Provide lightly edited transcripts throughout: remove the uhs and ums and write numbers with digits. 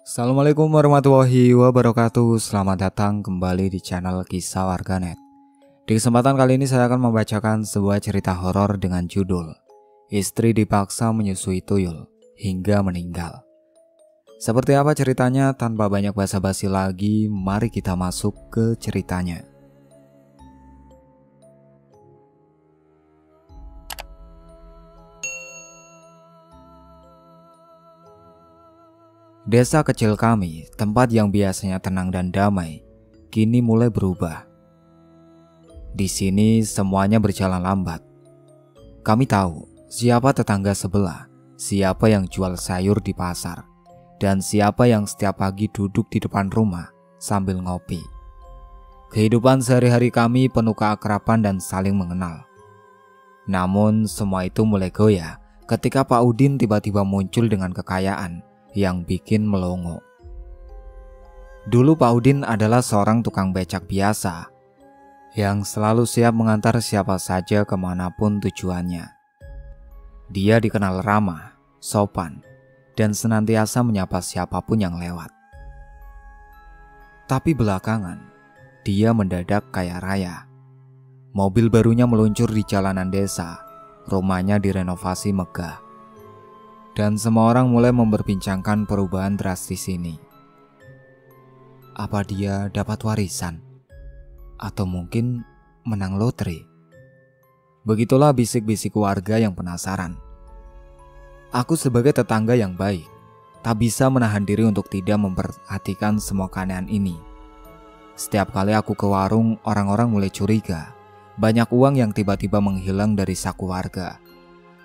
Assalamualaikum warahmatullahi wabarakatuh. Selamat datang kembali di channel Kisah Warganet. Di kesempatan kali ini saya akan membacakan sebuah cerita horor dengan judul Istri Dipaksa Menyusui Tuyul Hingga Meninggal. Seperti apa ceritanya? Tanpa banyak basa-basi lagi, mari kita masuk ke ceritanya. Desa kecil kami, tempat yang biasanya tenang dan damai, kini mulai berubah. Di sini semuanya berjalan lambat. Kami tahu siapa tetangga sebelah, siapa yang jual sayur di pasar, dan siapa yang setiap pagi duduk di depan rumah sambil ngopi. Kehidupan sehari-hari kami penuh keakraban dan saling mengenal. Namun semua itu mulai goyah ketika Pak Udin tiba-tiba muncul dengan kekayaan yang bikin melongo. Dulu Pak Udin adalah seorang tukang becak biasa yang selalu siap mengantar siapa saja kemanapun tujuannya. Dia dikenal ramah, sopan, dan senantiasa menyapa siapapun yang lewat. Tapi belakangan, dia mendadak kaya raya. Mobil barunya meluncur di jalanan desa, rumahnya direnovasi megah. Dan semua orang mulai memperbincangkan perubahan drastis ini. Apa dia dapat warisan? Atau mungkin menang lotre? Begitulah bisik-bisik warga yang penasaran. Aku sebagai tetangga yang baik, tak bisa menahan diri untuk tidak memperhatikan semua keanehan ini. Setiap kali aku ke warung, orang-orang mulai curiga. Banyak uang yang tiba-tiba menghilang dari saku warga.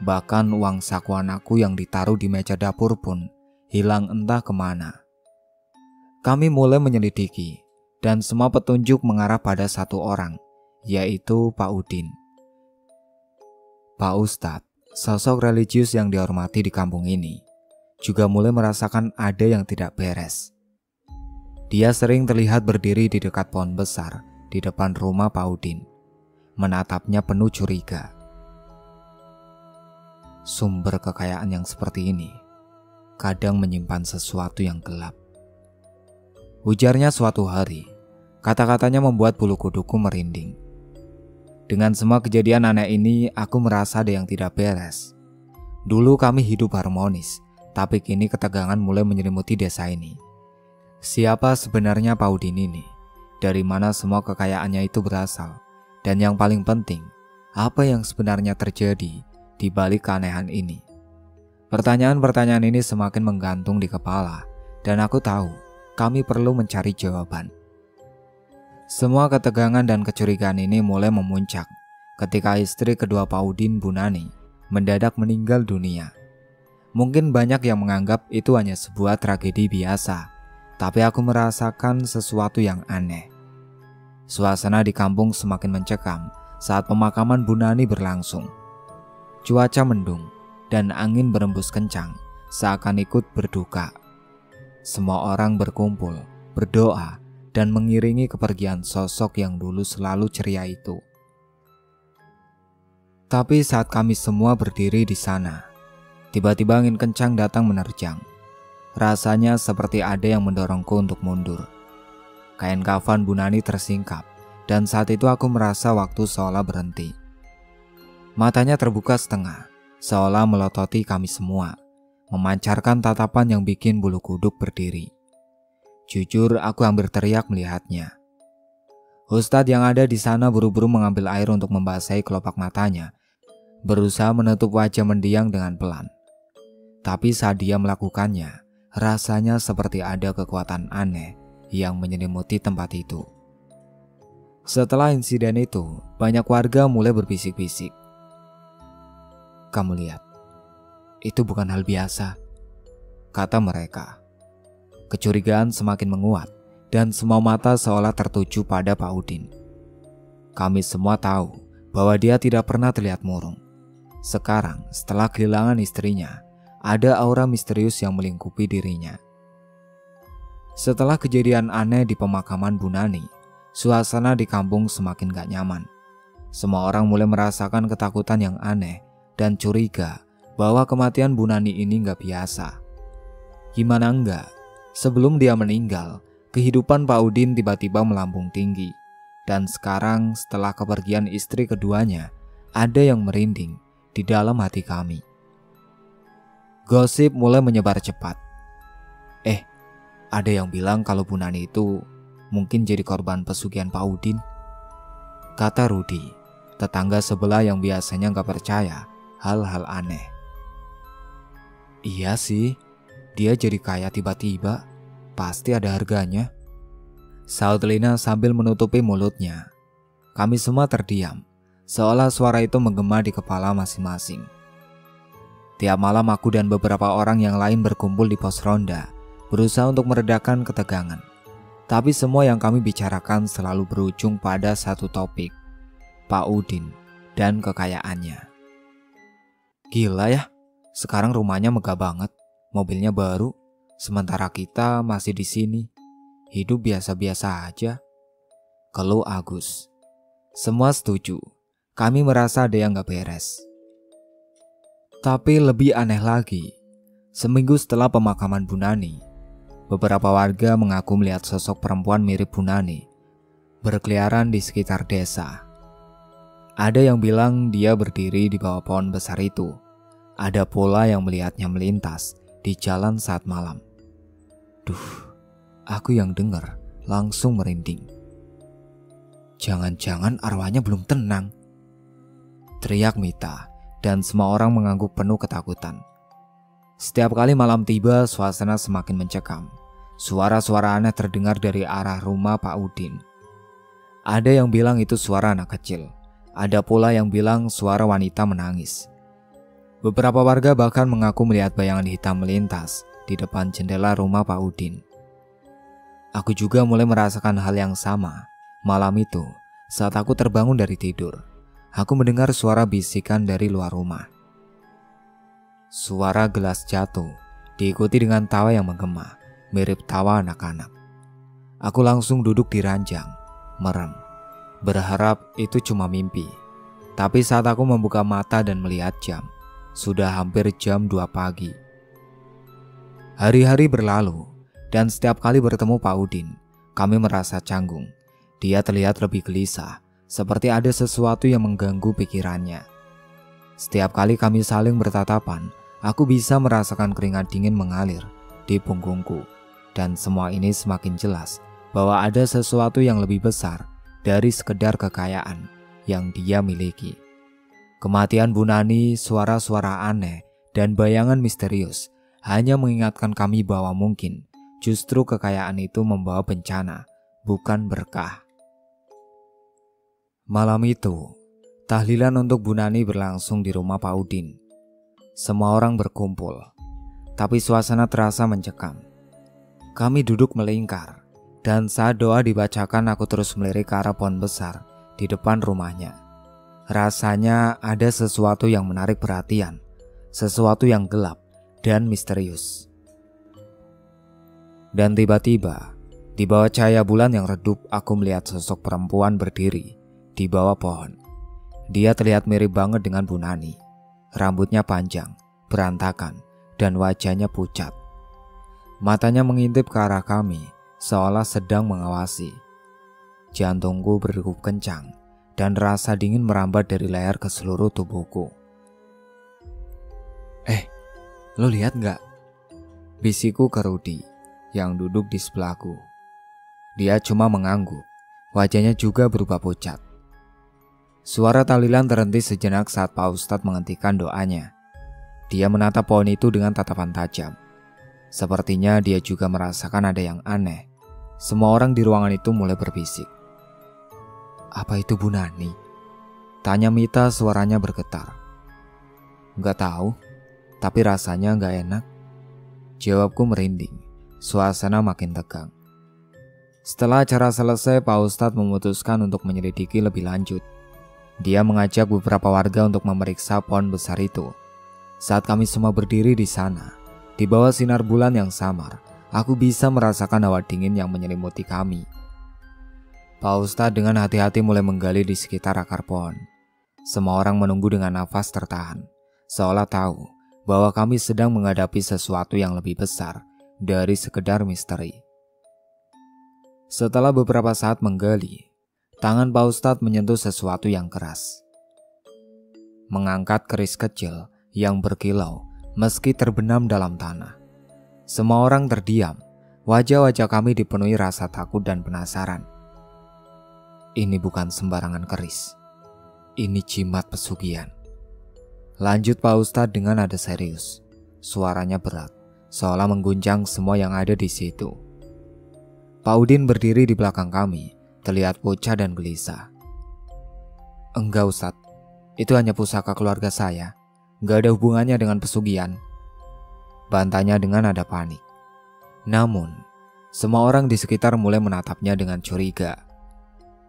Bahkan uang saku anakku yang ditaruh di meja dapur pun hilang entah kemana. Kami mulai menyelidiki dan semua petunjuk mengarah pada satu orang, yaitu Pak Udin. Pak Ustadz, sosok religius yang dihormati di kampung ini, juga mulai merasakan ada yang tidak beres. Dia sering terlihat berdiri di dekat pohon besar di depan rumah Pak Udin, menatapnya penuh curiga. Sumber kekayaan yang seperti ini kadang menyimpan sesuatu yang gelap. Ujarnya suatu hari, kata-katanya membuat bulu kuduku merinding. Dengan semua kejadian aneh ini, aku merasa ada yang tidak beres. Dulu kami hidup harmonis, tapi kini ketegangan mulai menyelimuti desa ini. Siapa sebenarnya Pak Udin ini? Dari mana semua kekayaannya itu berasal? Dan yang paling penting, apa yang sebenarnya terjadi di balik keanehan ini? Pertanyaan-pertanyaan ini semakin menggantung di kepala, dan aku tahu kami perlu mencari jawaban. Semua ketegangan dan kecurigaan ini mulai memuncak ketika istri kedua Pak Udin, Bu Nani, mendadak meninggal dunia. Mungkin banyak yang menganggap itu hanya sebuah tragedi biasa, tapi aku merasakan sesuatu yang aneh. Suasana di kampung semakin mencekam saat pemakaman Bu Nani berlangsung. Cuaca mendung dan angin berembus kencang seakan ikut berduka. Semua orang berkumpul, berdoa, dan mengiringi kepergian sosok yang dulu selalu ceria itu. Tapi saat kami semua berdiri di sana, tiba-tiba angin kencang datang menerjang. Rasanya seperti ada yang mendorongku untuk mundur. Kain kafan Bu Nani tersingkap, dan saat itu aku merasa waktu seolah berhenti. Matanya terbuka setengah, seolah melototi kami semua, memancarkan tatapan yang bikin bulu kuduk berdiri. Jujur, aku hampir teriak melihatnya. Ustadz yang ada di sana buru-buru mengambil air untuk membasahi kelopak matanya, berusaha menutup wajah mendiang dengan pelan. Tapi saat dia melakukannya, rasanya seperti ada kekuatan aneh yang menyelimuti tempat itu. Setelah insiden itu, banyak warga mulai berbisik-bisik. Kamu lihat, itu bukan hal biasa, kata mereka. Kecurigaan semakin menguat dan semua mata seolah tertuju pada Pak Udin. Kami semua tahu bahwa dia tidak pernah terlihat murung. Sekarang, setelah kehilangan istrinya, ada aura misterius yang melingkupi dirinya. Setelah kejadian aneh di pemakaman Bu Nani, suasana di kampung semakin gak nyaman. Semua orang mulai merasakan ketakutan yang aneh dan curiga bahwa kematian Bu Nani ini gak biasa. Gimana enggak, Sebelum dia meninggal, kehidupan Pak Udin tiba-tiba melambung tinggi. Dan sekarang setelah kepergian istri keduanya, ada yang merinding di dalam hati kami. Gosip mulai menyebar cepat. Ada yang bilang kalau Bu Nani itu mungkin jadi korban pesugihan Pak Udin, kata Rudi, tetangga sebelah yang biasanya gak percaya hal-hal aneh. Iya sih, dia jadi kaya tiba-tiba, pasti ada harganya, saut Lina sambil menutupi mulutnya. Kami semua terdiam, seolah suara itu menggema di kepala masing-masing. Tiap malam aku dan beberapa orang yang lain berkumpul di pos ronda, berusaha untuk meredakan ketegangan. Tapi semua yang kami bicarakan selalu berujung pada satu topik, Pak Udin dan kekayaannya. Gila ya, sekarang rumahnya megah banget, mobilnya baru, sementara kita masih di sini, hidup biasa-biasa aja, keluh Agus. Semua setuju, kami merasa ada yang gak beres. Tapi lebih aneh lagi, seminggu setelah pemakaman Bu Nani, beberapa warga mengaku melihat sosok perempuan mirip Bu Nani berkeliaran di sekitar desa. Ada yang bilang dia berdiri di bawah pohon besar itu. Ada pula yang melihatnya melintas di jalan saat malam. Aku yang dengar langsung merinding. Jangan-jangan arwahnya belum tenang, teriak Mita, dan semua orang mengangguk penuh ketakutan. Setiap kali malam tiba, suasana semakin mencekam. Suara-suara aneh terdengar dari arah rumah Pak Udin. Ada yang bilang itu suara anak kecil. Ada pula yang bilang suara wanita menangis. Beberapa warga bahkan mengaku melihat bayangan hitam melintas di depan jendela rumah Pak Udin. Aku juga mulai merasakan hal yang sama. Malam itu, saat aku terbangun dari tidur, aku mendengar suara bisikan dari luar rumah. Suara gelas jatuh, diikuti dengan tawa yang menggema, mirip tawa anak-anak. Aku langsung duduk di ranjang, merem, berharap itu cuma mimpi. Tapi saat aku membuka mata dan melihat jam, sudah hampir jam 2 pagi. Hari-hari berlalu, dan setiap kali bertemu Pak Udin, kami merasa canggung. Dia terlihat lebih gelisah, seperti ada sesuatu yang mengganggu pikirannya. Setiap kali kami saling bertatapan, aku bisa merasakan keringat dingin mengalir di punggungku. Dan semua ini semakin jelas bahwa ada sesuatu yang lebih besar dari sekedar kekayaan yang dia miliki. Kematian Bu Nani, suara-suara aneh, dan bayangan misterius hanya mengingatkan kami bahwa mungkin justru kekayaan itu membawa bencana, bukan berkah. Malam itu, tahlilan untuk Bu Nani berlangsung di rumah Pak Udin. Semua orang berkumpul, tapi suasana terasa mencekam. Kami duduk melingkar, dan saat doa dibacakan aku terus melirik ke arah pohon besar di depan rumahnya. Rasanya ada sesuatu yang menarik perhatian, sesuatu yang gelap dan misterius. Dan tiba-tiba, di bawah cahaya bulan yang redup, aku melihat sosok perempuan berdiri di bawah pohon. Dia terlihat mirip banget dengan Bu Nani. Rambutnya panjang, berantakan, dan wajahnya pucat. Matanya mengintip ke arah kami, seolah sedang mengawasi. Jantungku berdegup kencang, dan rasa dingin merambat dari leher ke seluruh tubuhku. Lo lihat gak? Bisikku ke Rudi, yang duduk di sebelahku. Dia cuma mengangguk, wajahnya juga berubah pucat. Suara tahlilan terhenti sejenak saat Pak Ustadz menghentikan doanya. Dia menatap pohon itu dengan tatapan tajam. Sepertinya dia juga merasakan ada yang aneh. Semua orang di ruangan itu mulai berbisik. Apa itu Bu Nani? Tanya Mita, suaranya bergetar. Gak tahu, tapi rasanya gak enak. Jawabku merinding, suasana makin tegang. Setelah acara selesai, Pak Ustadz memutuskan untuk menyelidiki lebih lanjut. Dia mengajak beberapa warga untuk memeriksa pohon besar itu. Saat kami semua berdiri di sana, di bawah sinar bulan yang samar, aku bisa merasakan hawa dingin yang menyelimuti kami. Pak Ustadz dengan hati-hati mulai menggali di sekitar akar pohon. Semua orang menunggu dengan nafas tertahan, seolah tahu bahwa kami sedang menghadapi sesuatu yang lebih besar dari sekedar misteri. Setelah beberapa saat menggali, tangan Pak Ustadz menyentuh sesuatu yang keras. Mengangkat keris kecil yang berkilau meski terbenam dalam tanah. Semua orang terdiam, wajah-wajah kami dipenuhi rasa takut dan penasaran. Ini bukan sembarangan keris. Ini jimat pesugihan. Lanjut Pak Ustadz dengan nada serius. Suaranya berat, seolah mengguncang semua yang ada di situ. Pak Udin berdiri di belakang kami, terlihat pucat dan gelisah. Enggak Ustadz, itu hanya pusaka keluarga saya. Enggak ada hubungannya dengan pesugihan. Bantahnya dengan nada panik. Namun, semua orang di sekitar mulai menatapnya dengan curiga.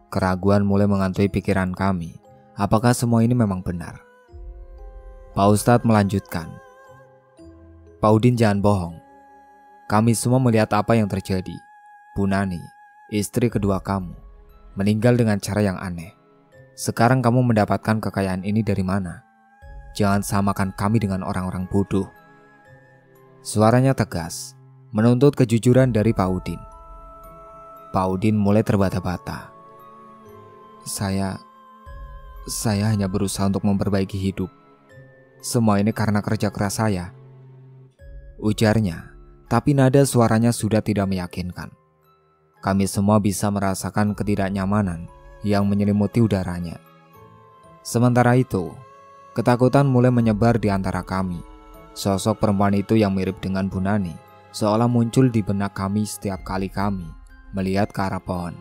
Keraguan mulai menghantui pikiran kami. Apakah semua ini memang benar? Pak Ustadz melanjutkan. Pak Udin jangan bohong. Kami semua melihat apa yang terjadi. Bu Nani, istri kedua kamu, meninggal dengan cara yang aneh. Sekarang kamu mendapatkan kekayaan ini dari mana? Jangan samakan kami dengan orang-orang bodoh. Suaranya tegas, menuntut kejujuran dari Pak Udin. Pak Udin mulai terbata-bata. Saya hanya berusaha untuk memperbaiki hidup. Semua ini karena kerja keras saya. Ujarnya, tapi nada suaranya sudah tidak meyakinkan. Kami semua bisa merasakan ketidaknyamanan yang menyelimuti udaranya. Sementara itu, ketakutan mulai menyebar di antara kami. Sosok perempuan itu yang mirip dengan Bu Nani seolah muncul di benak kami setiap kali kami melihat ke arah pohon.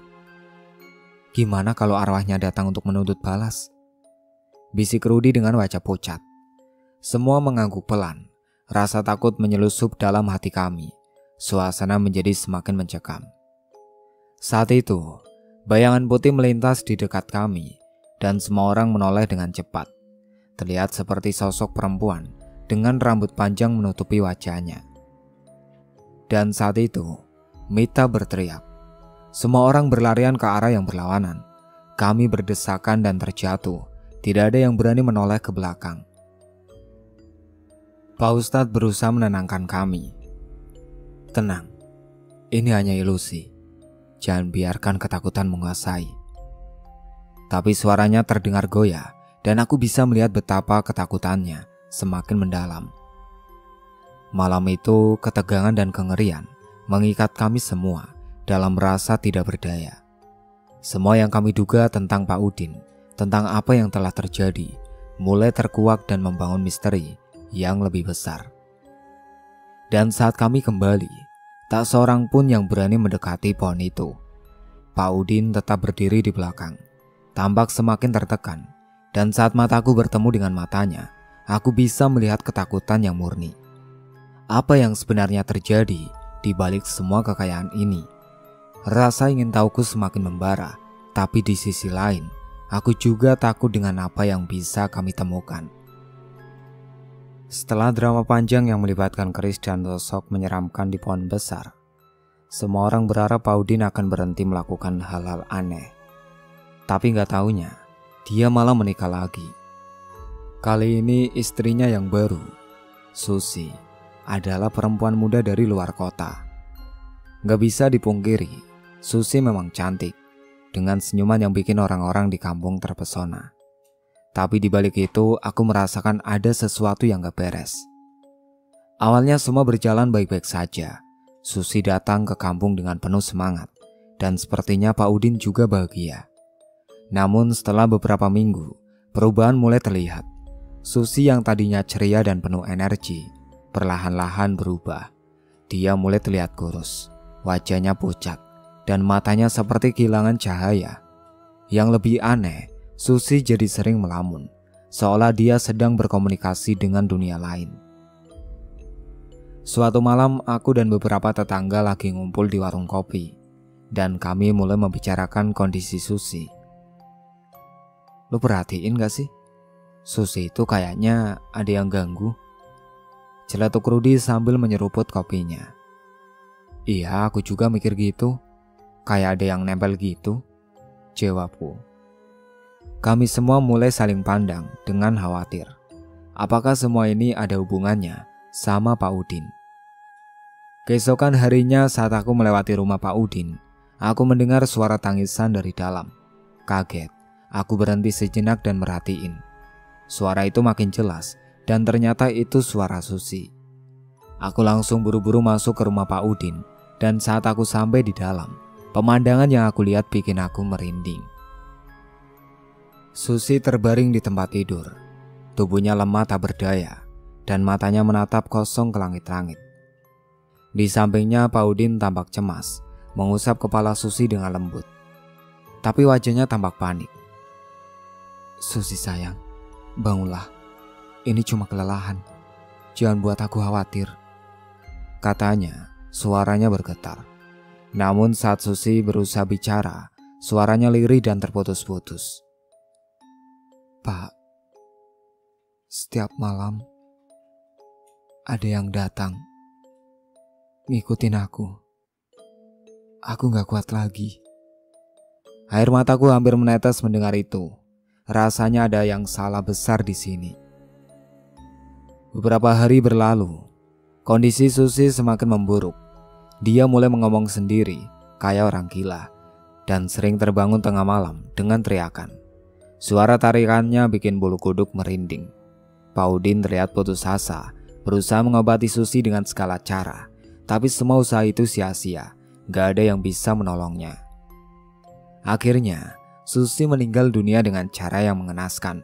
Gimana kalau arwahnya datang untuk menuntut balas? Bisik Rudi dengan wajah pucat. Semua mengangguk pelan. Rasa takut menyelusup dalam hati kami. Suasana menjadi semakin mencekam. Saat itu, bayangan putih melintas di dekat kami dan semua orang menoleh dengan cepat. Terlihat seperti sosok perempuan dengan rambut panjang menutupi wajahnya. Dan saat itu, Mita berteriak. Semua orang berlarian ke arah yang berlawanan. Kami berdesakan dan terjatuh. Tidak ada yang berani menoleh ke belakang. Pak Ustadz berusaha menenangkan kami. Tenang, ini hanya ilusi. Jangan biarkan ketakutan menguasai. Tapi suaranya terdengar goyah dan aku bisa melihat betapa ketakutannya semakin mendalam. Malam itu ketegangan dan kengerian mengikat kami semua dalam rasa tidak berdaya. Semua yang kami duga tentang Pak Udin, tentang apa yang telah terjadi, mulai terkuak dan membangun misteri yang lebih besar. Dan saat kami kembali, tak seorang pun yang berani mendekati pohon itu. Pak Udin tetap berdiri di belakang, tampak semakin tertekan, dan saat mataku bertemu dengan matanya, aku bisa melihat ketakutan yang murni. Apa yang sebenarnya terjadi di balik semua kekayaan ini? Rasa ingin tahuku semakin membara, tapi di sisi lain, aku juga takut dengan apa yang bisa kami temukan. Setelah drama panjang yang melibatkan keris dan sosok menyeramkan di pohon besar, semua orang berharap Pak Udin akan berhenti melakukan hal-hal aneh. Tapi gak taunya, dia malah menikah lagi. Kali ini istrinya yang baru, Susi, adalah perempuan muda dari luar kota. Gak bisa dipungkiri, Susi memang cantik, dengan senyuman yang bikin orang-orang di kampung terpesona. Tapi di balik itu, aku merasakan ada sesuatu yang gak beres. Awalnya semua berjalan baik-baik saja. Susi datang ke kampung dengan penuh semangat, dan sepertinya Pak Udin juga bahagia. Namun setelah beberapa minggu, perubahan mulai terlihat. Susi yang tadinya ceria dan penuh energi, perlahan-lahan berubah. Dia mulai terlihat kurus, wajahnya pucat, dan matanya seperti kehilangan cahaya. Yang lebih aneh, Susi jadi sering melamun, seolah dia sedang berkomunikasi dengan dunia lain. Suatu malam aku dan beberapa tetangga lagi ngumpul di warung kopi, dan kami mulai membicarakan kondisi Susi. Lu perhatiin gak sih? Susi itu kayaknya ada yang ganggu. Celetuk Rudi sambil menyeruput kopinya. Iya, aku juga mikir gitu. Kayak ada yang nempel gitu, jawabku. Kami semua mulai saling pandang dengan khawatir. Apakah semua ini ada hubungannya sama Pak Udin? Keesokan harinya saat aku melewati rumah Pak Udin, aku mendengar suara tangisan dari dalam. Kaget, aku berhenti sejenak dan merhatiin. Suara itu makin jelas dan ternyata itu suara Susi. Aku langsung buru-buru masuk ke rumah Pak Udin dan saat aku sampai di dalam, pemandangan yang aku lihat bikin aku merinding. Susi terbaring di tempat tidur. Tubuhnya lemah tak berdaya dan matanya menatap kosong ke langit-langit. Di sampingnya Pak Udin tampak cemas, mengusap kepala Susi dengan lembut. Tapi wajahnya tampak panik. "Susi sayang, bangunlah. Ini cuma kelelahan. Jangan buat aku khawatir," katanya, suaranya bergetar. Namun saat Susi berusaha bicara, suaranya lirih dan terputus-putus. "Pak, setiap malam ada yang datang. Ngikutin aku. Aku gak kuat lagi." Air mataku hampir menetes mendengar itu. Rasanya ada yang salah besar di sini. Beberapa hari berlalu. Kondisi Susi semakin memburuk. Dia mulai mengomong sendiri, kayak orang gila, dan sering terbangun tengah malam dengan teriakan. Suara tarikannya bikin bulu kuduk merinding. Pak Udin terlihat putus asa, berusaha mengobati Susi dengan segala cara. Tapi semua usaha itu sia-sia, gak ada yang bisa menolongnya. Akhirnya, Susi meninggal dunia dengan cara yang mengenaskan.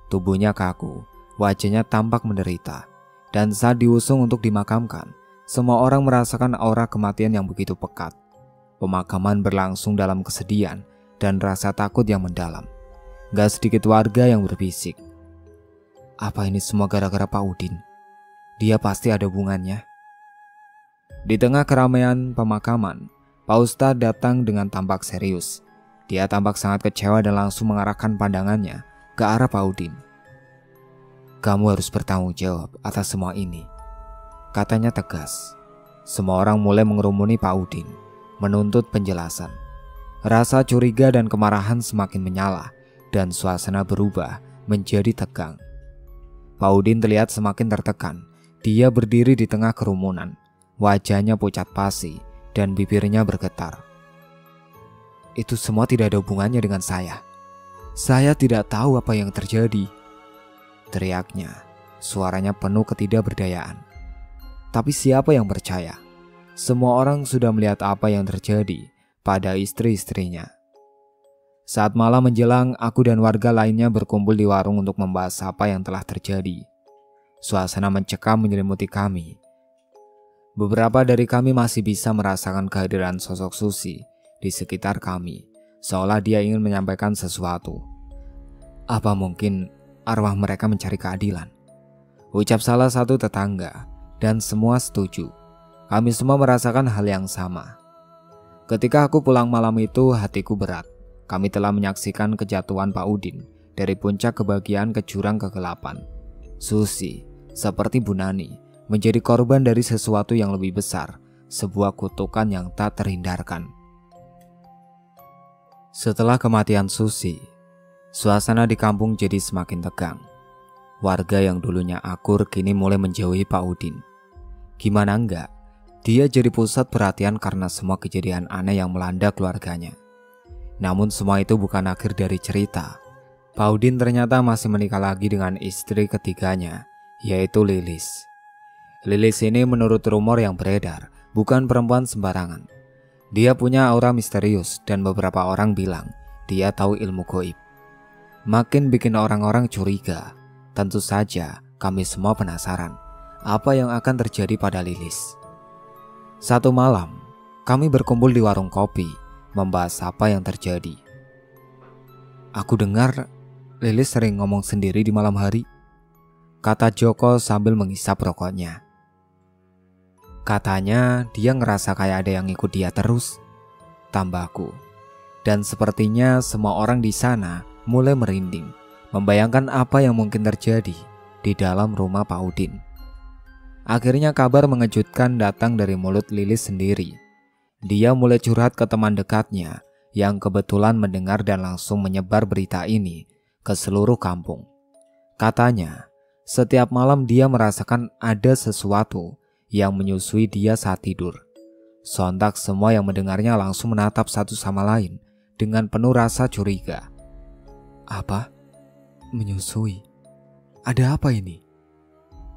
Tubuhnya kaku, wajahnya tampak menderita. Dan saat diusung untuk dimakamkan, semua orang merasakan aura kematian yang begitu pekat. Pemakaman berlangsung dalam kesedihan dan rasa takut yang mendalam. Gak sedikit warga yang berbisik, "Apa ini semua gara-gara Pak Udin? Dia pasti ada hubungannya." Di tengah keramaian pemakaman, Pak Ustadz datang dengan tampak serius. Dia tampak sangat kecewa dan langsung mengarahkan pandangannya ke arah Pak Udin. "Kamu harus bertanggung jawab atas semua ini," katanya tegas. Semua orang mulai mengerumuni Pak Udin, menuntut penjelasan. Rasa curiga dan kemarahan semakin menyala dan suasana berubah menjadi tegang. Pak Udin terlihat semakin tertekan. Dia berdiri di tengah kerumunan. Wajahnya pucat pasi dan bibirnya bergetar. "Itu semua tidak ada hubungannya dengan saya. Saya tidak tahu apa yang terjadi," teriaknya. Suaranya penuh ketidakberdayaan. Tapi siapa yang percaya? Semua orang sudah melihat apa yang terjadi pada istri-istrinya. Saat malam menjelang, aku dan warga lainnya berkumpul di warung untuk membahas apa yang telah terjadi. Suasana mencekam menyelimuti kami. Beberapa dari kami masih bisa merasakan kehadiran sosok Susi di sekitar kami, seolah dia ingin menyampaikan sesuatu. "Apa mungkin arwah mereka mencari keadilan?" ucap salah satu tetangga, dan semua setuju. Kami semua merasakan hal yang sama. Ketika aku pulang malam itu, hatiku berat. Kami telah menyaksikan kejatuhan Pak Udin dari puncak kebahagiaan ke jurang kegelapan. Susi, seperti Bu Nani, menjadi korban dari sesuatu yang lebih besar, sebuah kutukan yang tak terhindarkan. Setelah kematian Susi, suasana di kampung jadi semakin tegang. Warga yang dulunya akur kini mulai menjauhi Pak Udin. Gimana enggak, dia jadi pusat perhatian karena semua kejadian aneh yang melanda keluarganya. Namun semua itu bukan akhir dari cerita. Pak Udin ternyata masih menikah lagi dengan istri ketiganya, yaitu Lilis. Lilis ini menurut rumor yang beredar, bukan perempuan sembarangan. Dia punya aura misterius dan beberapa orang bilang dia tahu ilmu gaib. Makin bikin orang-orang curiga. Tentu saja kami semua penasaran apa yang akan terjadi pada Lilis. Satu malam, kami berkumpul di warung kopi, membahas apa yang terjadi. "Aku dengar Lilis sering ngomong sendiri di malam hari," kata Joko sambil menghisap rokoknya. "Katanya dia ngerasa kayak ada yang ikut dia terus," tambahku. Dan sepertinya semua orang di sana mulai merinding, membayangkan apa yang mungkin terjadi di dalam rumah Pak Udin. Akhirnya kabar mengejutkan datang dari mulut Lilis sendiri. Dia mulai curhat ke teman dekatnya yang kebetulan mendengar dan langsung menyebar berita ini ke seluruh kampung. Katanya, setiap malam dia merasakan ada sesuatu yang menyusui dia saat tidur. Sontak semua yang mendengarnya langsung menatap satu sama lain dengan penuh rasa curiga. Apa? Menyusui? Ada apa ini?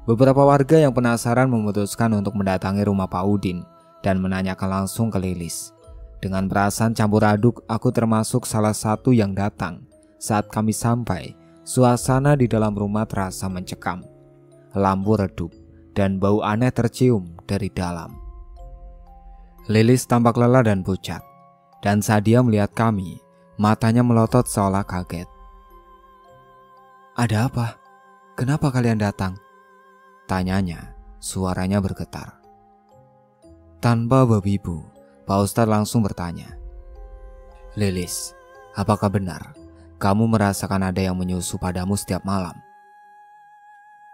Beberapa warga yang penasaran memutuskan untuk mendatangi rumah Pak Udin dan menanyakan langsung ke Lilis. Dengan perasaan campur aduk, aku termasuk salah satu yang datang. Saat kami sampai, suasana di dalam rumah terasa mencekam. Lampu redup dan bau aneh tercium dari dalam. Lilis tampak lelah dan pucat, dan saat dia melihat kami, matanya melotot seolah kaget. Ada apa? Kenapa kalian datang? Tanyanya, suaranya bergetar. Tanpa berbibu, Pak Ustadz langsung bertanya. Lilis, apakah benar kamu merasakan ada yang menyusup padamu setiap malam?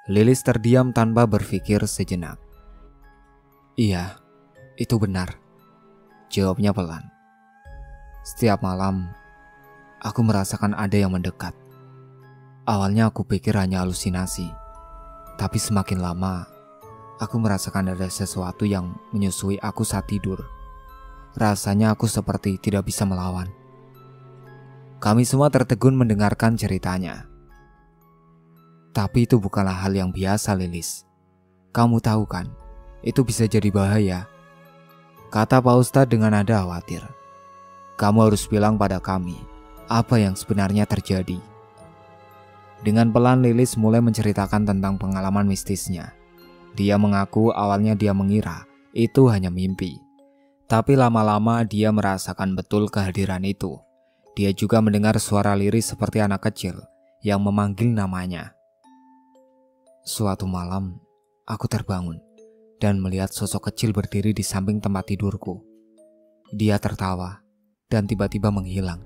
Lilis terdiam tanpa berpikir sejenak. Iya, itu benar, jawabnya pelan. Setiap malam, aku merasakan ada yang mendekat. Awalnya aku pikir hanya halusinasi, tapi semakin lama, aku merasakan ada sesuatu yang menyusui aku saat tidur. Rasanya aku seperti tidak bisa melawan. Kami semua tertegun mendengarkan ceritanya. Tapi itu bukanlah hal yang biasa, Lilis. Kamu tahu kan, itu bisa jadi bahaya, kata Pak Ustadz dengan nada khawatir. Kamu harus bilang pada kami apa yang sebenarnya terjadi. Dengan pelan Lilis mulai menceritakan tentang pengalaman mistisnya. Dia mengaku awalnya dia mengira itu hanya mimpi. Tapi lama-lama dia merasakan betul kehadiran itu. Dia juga mendengar suara lirih seperti anak kecil yang memanggil namanya. Suatu malam, aku terbangun dan melihat sosok kecil berdiri di samping tempat tidurku. Dia tertawa dan tiba-tiba menghilang.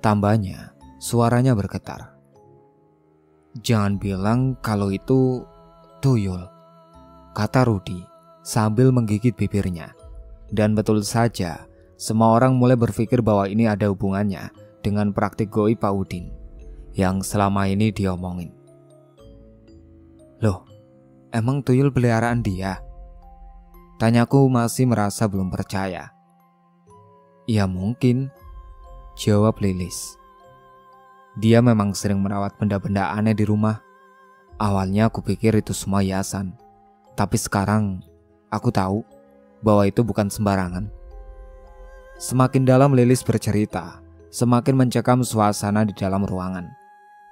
Tambahnya, suaranya bergetar. Jangan bilang kalau itu tuyul, kata Rudi sambil menggigit bibirnya. Dan betul saja, semua orang mulai berpikir bahwa ini ada hubungannya dengan praktik goib Pak Udin yang selama ini diomongin. Loh, emang tuyul peliharaan dia? Tanyaku masih merasa belum percaya. Ya mungkin, jawab Lilis. Dia memang sering merawat benda-benda aneh di rumah. Awalnya aku pikir itu semua hiasan, tapi sekarang aku tahu bahwa itu bukan sembarangan. Semakin dalam Lilis bercerita, semakin mencekam suasana di dalam ruangan.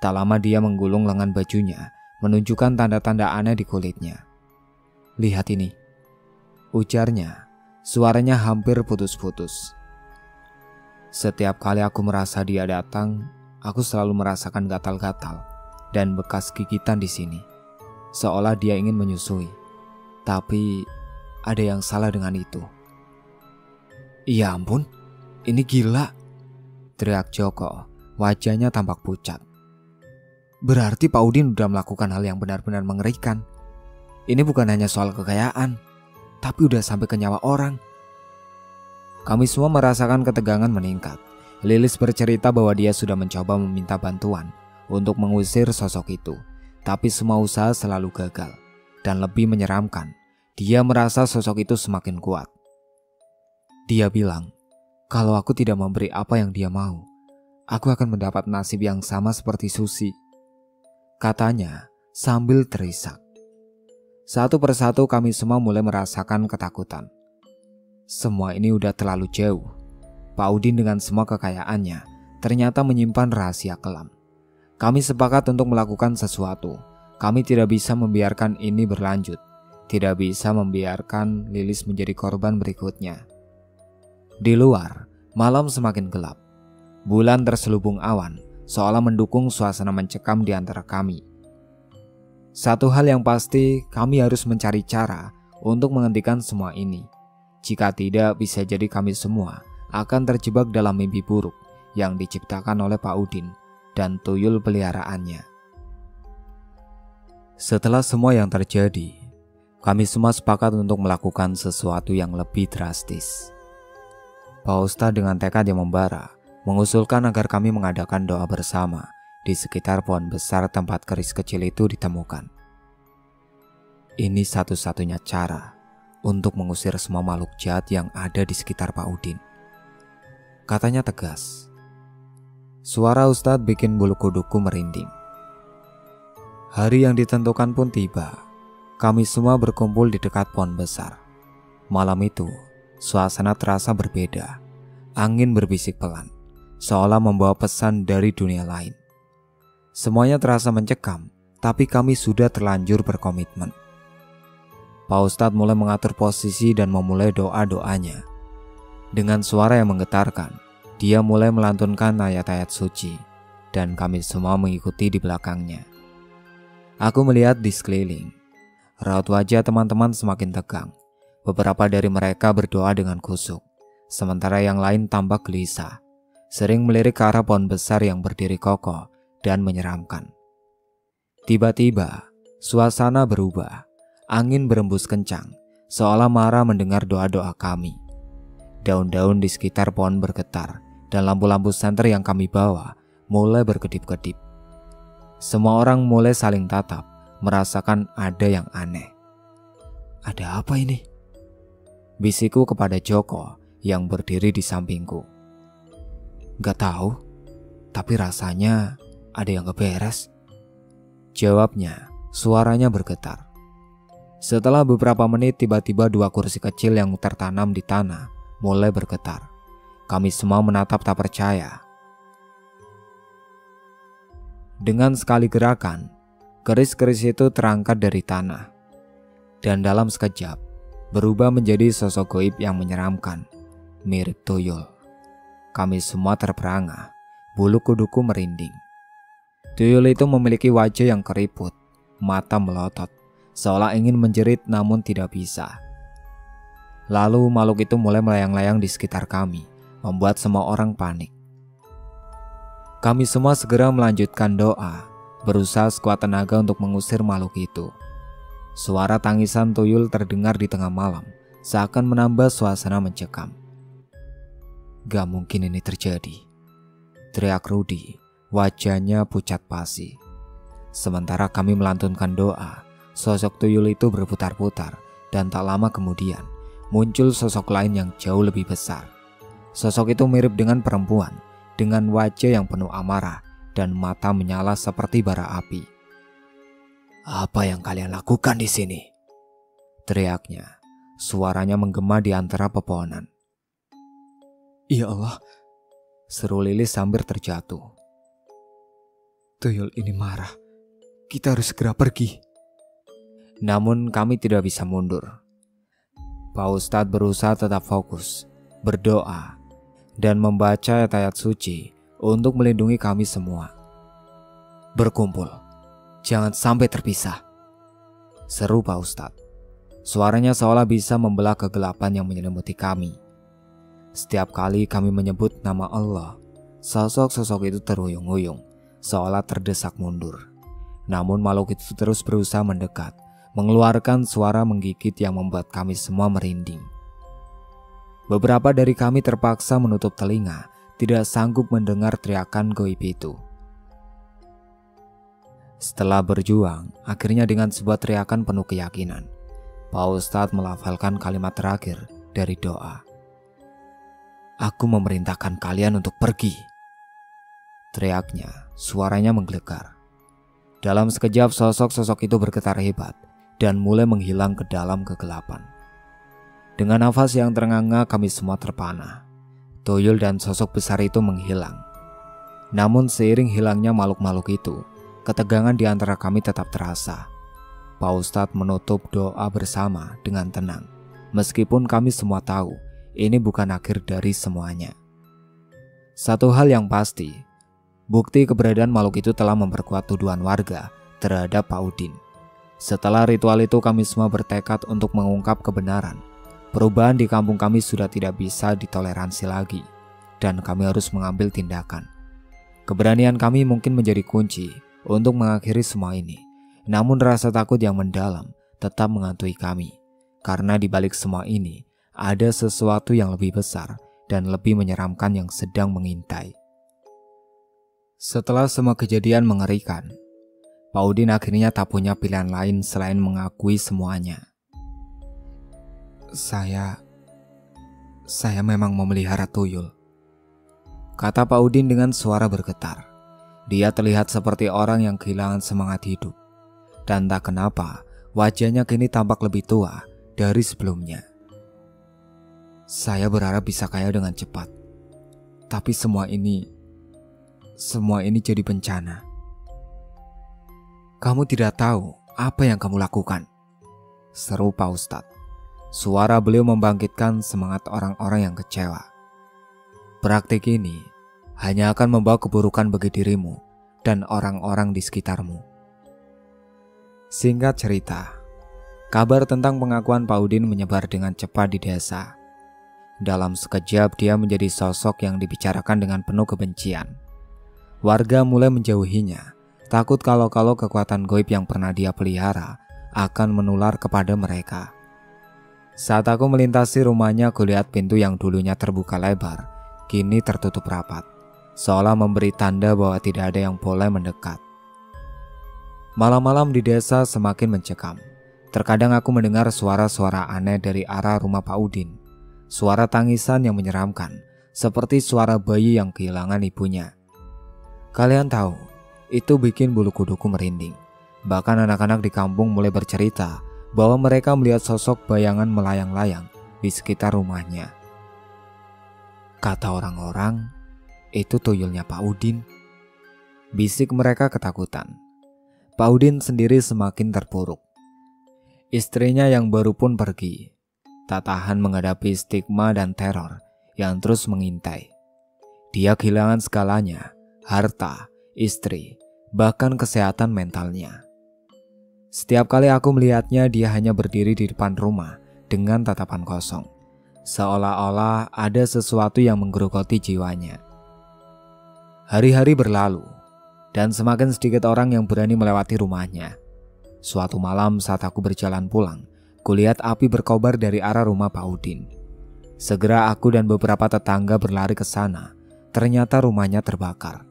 Tak lama dia menggulung lengan bajunya, menunjukkan tanda-tanda aneh di kulitnya. Lihat ini, ujarnya, suaranya hampir putus-putus. Setiap kali aku merasa dia datang, aku selalu merasakan gatal-gatal dan bekas gigitan di sini, seolah dia ingin menyusui. Tapi ada yang salah dengan itu. Ya ampun, ini gila, teriak Joko, wajahnya tampak pucat. Berarti Pak Udin udah melakukan hal yang benar-benar mengerikan. Ini bukan hanya soal kekayaan, tapi udah sampai ke nyawa orang. Kami semua merasakan ketegangan meningkat. Lilis bercerita bahwa dia sudah mencoba meminta bantuan untuk mengusir sosok itu, tapi semua usaha selalu gagal. Dan lebih menyeramkan, dia merasa sosok itu semakin kuat. Dia bilang, kalau aku tidak memberi apa yang dia mau, aku akan mendapat nasib yang sama seperti Susi, katanya sambil terisak. Satu persatu kami semua mulai merasakan ketakutan. Semua ini udah terlalu jauh. Pak Udin dengan semua kekayaannya ternyata menyimpan rahasia kelam. Kami sepakat untuk melakukan sesuatu. Kami tidak bisa membiarkan ini berlanjut. Tidak bisa membiarkan Lilis menjadi korban berikutnya. Di luar, malam semakin gelap. Bulan terselubung awan, seolah mendukung suasana mencekam di antara kami. Satu hal yang pasti, kami harus mencari cara untuk menghentikan semua ini. Jika tidak, bisa jadi kami semua akan terjebak dalam mimpi buruk yang diciptakan oleh Pak Udin dan tuyul peliharaannya. Setelah semua yang terjadi, kami semua sepakat untuk melakukan sesuatu yang lebih drastis. Pak Ustadz dengan tekad yang membara mengusulkan agar kami mengadakan doa bersama di sekitar pohon besar tempat keris kecil itu ditemukan. ini satu-satunya cara untuk mengusir semua makhluk jahat yang ada di sekitar Pak Udin. Katanya tegas. Suara Ustadz bikin bulu kuduku merinding. Hari yang ditentukan pun tiba. Kami semua berkumpul di dekat pohon besar. Malam itu, suasana terasa berbeda. Angin berbisik pelan, seolah membawa pesan dari dunia lain. Semuanya terasa mencekam, tapi kami sudah terlanjur berkomitmen. Pak Ustadz mulai mengatur posisi dan memulai doa-doanya. Dengan suara yang menggetarkan, dia mulai melantunkan ayat-ayat suci, dan kami semua mengikuti di belakangnya. Aku melihat di sekeliling. Raut wajah teman-teman semakin tegang. Beberapa dari mereka berdoa dengan khusyuk, sementara yang lain tampak gelisah, sering melirik ke arah pohon besar yang berdiri kokoh dan menyeramkan. Tiba-tiba, suasana berubah. Angin berembus kencang, seolah marah mendengar doa-doa kami. Daun-daun di sekitar pohon bergetar, dan lampu-lampu senter yang kami bawa mulai berkedip-kedip. Semua orang mulai saling tatap, merasakan ada yang aneh. Ada apa ini? Bisikku kepada Joko yang berdiri di sampingku. Gak tahu, tapi rasanya ada yang gak beres. Jawabnya, suaranya bergetar. Setelah beberapa menit, tiba-tiba 2 kursi kecil yang tertanam di tanah mulai bergetar. Kami semua menatap tak percaya. Dengan sekali gerakan, keris-keris itu terangkat dari tanah. Dan dalam sekejap, berubah menjadi sosok gaib yang menyeramkan, mirip tuyul. Kami semua terperangah, bulu kuduku merinding. Tuyul itu memiliki wajah yang keriput, mata melotot, seolah ingin menjerit namun tidak bisa. Lalu makhluk itu mulai melayang-layang di sekitar kami, membuat semua orang panik. Kami semua segera melanjutkan doa, berusaha sekuat tenaga untuk mengusir makhluk itu. Suara tangisan tuyul terdengar di tengah malam, seakan menambah suasana mencekam. Gak mungkin ini terjadi, teriak Rudi, wajahnya pucat pasi. Sementara kami melantunkan doa, sosok tuyul itu berputar-putar, dan tak lama kemudian muncul sosok lain yang jauh lebih besar. Sosok itu mirip dengan perempuan, dengan wajah yang penuh amarah dan mata menyala seperti bara api. Apa yang kalian lakukan di sini? Teriaknya, suaranya menggema di antara pepohonan. Ya Allah, seru Lilis sambil terjatuh. Tuyul ini marah, kita harus segera pergi. Namun kami tidak bisa mundur. Pak Ustadz berusaha tetap fokus, berdoa, dan membaca ayat-ayat suci untuk melindungi kami semua. Berkumpul, jangan sampai terpisah, seru Pak Ustadz. Suaranya seolah bisa membelah kegelapan yang menyelimuti kami. Setiap kali kami menyebut nama Allah, sosok-sosok itu terhuyung-huyung, seolah terdesak mundur. Namun makhluk itu terus berusaha mendekat, mengeluarkan suara menggigit yang membuat kami semua merinding. Beberapa dari kami terpaksa menutup telinga, tidak sanggup mendengar teriakan gaib itu. Setelah berjuang, akhirnya dengan sebuah teriakan penuh keyakinan, Pak Ustadz melafalkan kalimat terakhir dari doa. Aku memerintahkan kalian untuk pergi. Teriaknya, suaranya menggelegar. Dalam sekejap sosok-sosok itu bergetar hebat dan mulai menghilang ke dalam kegelapan. Dengan nafas yang terengah-engah kami semua terpana. Tuyul dan sosok besar itu menghilang. Namun seiring hilangnya makhluk-makhluk itu, ketegangan di antara kami tetap terasa. Pak Ustadz menutup doa bersama dengan tenang, meskipun kami semua tahu ini bukan akhir dari semuanya. Satu hal yang pasti, bukti keberadaan makhluk itu telah memperkuat tuduhan warga terhadap Pak Udin. Setelah ritual itu kami semua bertekad untuk mengungkap kebenaran. Perubahan di kampung kami sudah tidak bisa ditoleransi lagi, dan kami harus mengambil tindakan. Keberanian kami mungkin menjadi kunci untuk mengakhiri semua ini. Namun rasa takut yang mendalam tetap menghantui kami, karena di balik semua ini ada sesuatu yang lebih besar dan lebih menyeramkan yang sedang mengintai. Setelah semua kejadian mengerikan, Pak Udin akhirnya tak punya pilihan lain selain mengakui semuanya. Saya memang memelihara tuyul, kata Pak Udin dengan suara bergetar. Dia terlihat seperti orang yang kehilangan semangat hidup. Dan tak kenapa, wajahnya kini tampak lebih tua dari sebelumnya. Saya berharap bisa kaya dengan cepat. Tapi semua ini jadi bencana. Kamu tidak tahu apa yang kamu lakukan, seru Pak Ustadz. Suara beliau membangkitkan semangat orang-orang yang kecewa. Praktik ini hanya akan membawa keburukan bagi dirimu dan orang-orang di sekitarmu. Singkat cerita, kabar tentang pengakuan Pak Udin menyebar dengan cepat di desa. Dalam sekejap dia menjadi sosok yang dibicarakan dengan penuh kebencian. Warga mulai menjauhinya, takut kalau kekuatan goib yang pernah dia pelihara akan menular kepada mereka. Saat aku melintasi rumahnya, kulihat pintu yang dulunya terbuka lebar, kini tertutup rapat, seolah memberi tanda bahwa tidak ada yang boleh mendekat. Malam-malam di desa semakin mencekam. Terkadang aku mendengar suara-suara aneh dari arah rumah Pak Udin. Suara tangisan yang menyeramkan, seperti suara bayi yang kehilangan ibunya. Kalian tahu, itu bikin bulu kuduku merinding. Bahkan anak-anak di kampung mulai bercerita bahwa mereka melihat sosok bayangan melayang-layang di sekitar rumahnya. Kata orang-orang, itu tuyulnya Pak Udin. Bisik mereka ketakutan. Pak Udin sendiri semakin terpuruk. Istrinya yang baru pun pergi, tak tahan menghadapi stigma dan teror yang terus mengintai. Dia kehilangan segalanya, harta, istri, bahkan kesehatan mentalnya. Setiap kali aku melihatnya, dia hanya berdiri di depan rumah dengan tatapan kosong, seolah-olah ada sesuatu yang menggerogoti jiwanya. Hari-hari berlalu, dan semakin sedikit orang yang berani melewati rumahnya. Suatu malam saat aku berjalan pulang, kulihat api berkobar dari arah rumah Pak Udin. Segera aku dan beberapa tetangga berlari ke sana. Ternyata rumahnya terbakar.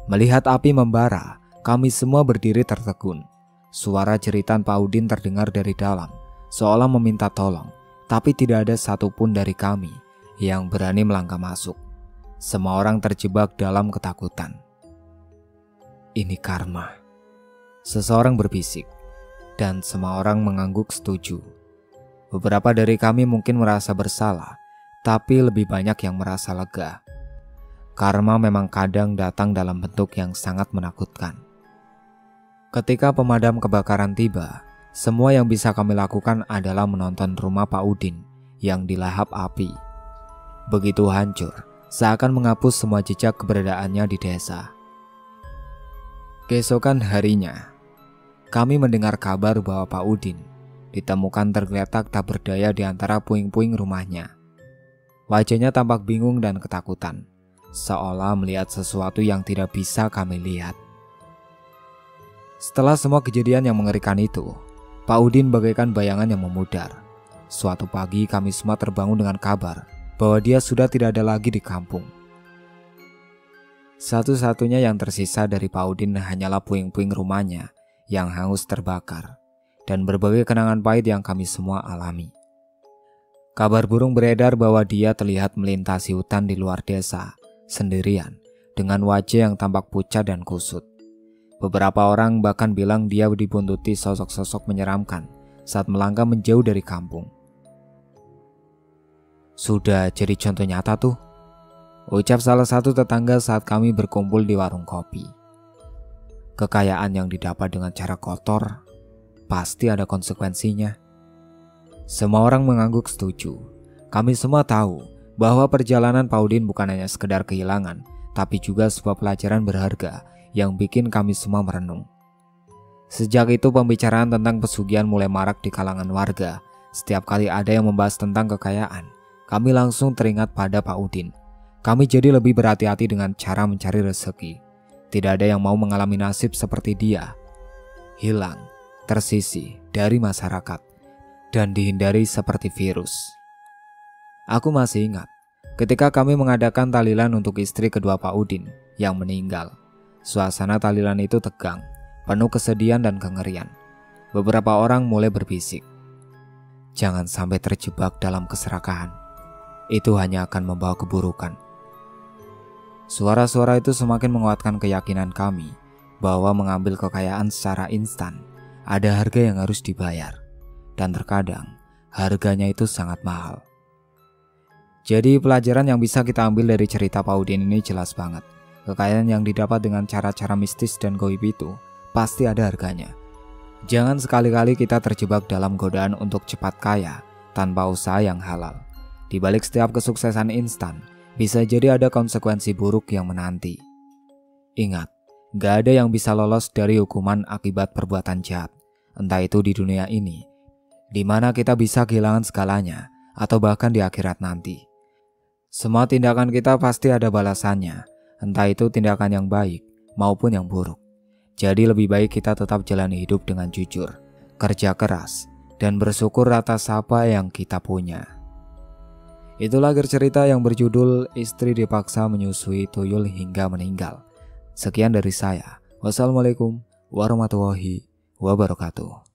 Melihat api membara, kami semua berdiri tertegun. Suara jeritan Pak Udin terdengar dari dalam, seolah meminta tolong, tapi tidak ada satupun dari kami yang berani melangkah masuk. Semua orang terjebak dalam ketakutan. Ini karma, seseorang berbisik, dan semua orang mengangguk setuju. Beberapa dari kami mungkin merasa bersalah, tapi lebih banyak yang merasa lega. Karma memang kadang datang dalam bentuk yang sangat menakutkan. Ketika pemadam kebakaran tiba, semua yang bisa kami lakukan adalah menonton rumah Pak Udin yang dilahap api. Begitu hancur, seakan menghapus semua jejak keberadaannya di desa. Keesokan harinya, kami mendengar kabar bahwa Pak Udin ditemukan tergeletak tak berdaya di antara puing-puing rumahnya. Wajahnya tampak bingung dan ketakutan, seolah melihat sesuatu yang tidak bisa kami lihat. Setelah semua kejadian yang mengerikan itu, Pak Udin bagaikan bayangan yang memudar. Suatu pagi kami semua terbangun dengan kabar bahwa dia sudah tidak ada lagi di kampung. Satu-satunya yang tersisa dari Pak Udin hanyalah puing-puing rumahnya yang hangus terbakar dan berbagai kenangan pahit yang kami semua alami. Kabar burung beredar bahwa dia terlihat melintasi hutan di luar desa sendirian dengan wajah yang tampak pucat dan kusut. Beberapa orang bahkan bilang dia dibuntuti sosok-sosok menyeramkan saat melangkah menjauh dari kampung. Sudah jadi contoh nyata tuh, ucap salah satu tetangga saat kami berkumpul di warung kopi. Kekayaan yang didapat dengan cara kotor pasti ada konsekuensinya. Semua orang mengangguk setuju. Kami semua tahu bahwa perjalanan Pak Udin bukan hanya sekedar kehilangan, tapi juga sebuah pelajaran berharga yang bikin kami semua merenung. Sejak itu pembicaraan tentang pesugihan mulai marak di kalangan warga. Setiap kali ada yang membahas tentang kekayaan, kami langsung teringat pada Pak Udin. Kami jadi lebih berhati-hati dengan cara mencari rezeki. Tidak ada yang mau mengalami nasib seperti dia, hilang, tersisih dari masyarakat, dan dihindari seperti virus. Aku masih ingat ketika kami mengadakan tahlilan untuk istri kedua Pak Udin yang meninggal. Suasana tahlilan itu tegang, penuh kesedihan dan kengerian. Beberapa orang mulai berbisik, "Jangan sampai terjebak dalam keserakahan. Itu hanya akan membawa keburukan." Suara-suara itu semakin menguatkan keyakinan kami bahwa mengambil kekayaan secara instan ada harga yang harus dibayar, dan terkadang harganya itu sangat mahal. Jadi pelajaran yang bisa kita ambil dari cerita Pak Udin ini jelas banget. Kekayaan yang didapat dengan cara-cara mistis dan goib itu pasti ada harganya. Jangan sekali-kali kita terjebak dalam godaan untuk cepat kaya tanpa usaha yang halal. Di balik setiap kesuksesan instan, bisa jadi ada konsekuensi buruk yang menanti. Ingat, gak ada yang bisa lolos dari hukuman akibat perbuatan jahat, entah itu di dunia ini, di mana kita bisa kehilangan segalanya, atau bahkan di akhirat nanti. Semua tindakan kita pasti ada balasannya, entah itu tindakan yang baik maupun yang buruk. Jadi lebih baik kita tetap jalani hidup dengan jujur, kerja keras, dan bersyukur atas apa yang kita punya. Itulah akhir cerita yang berjudul Istri Dipaksa Menyusui Tuyul Hingga Meninggal. Sekian dari saya. Wassalamualaikum warahmatullahi wabarakatuh.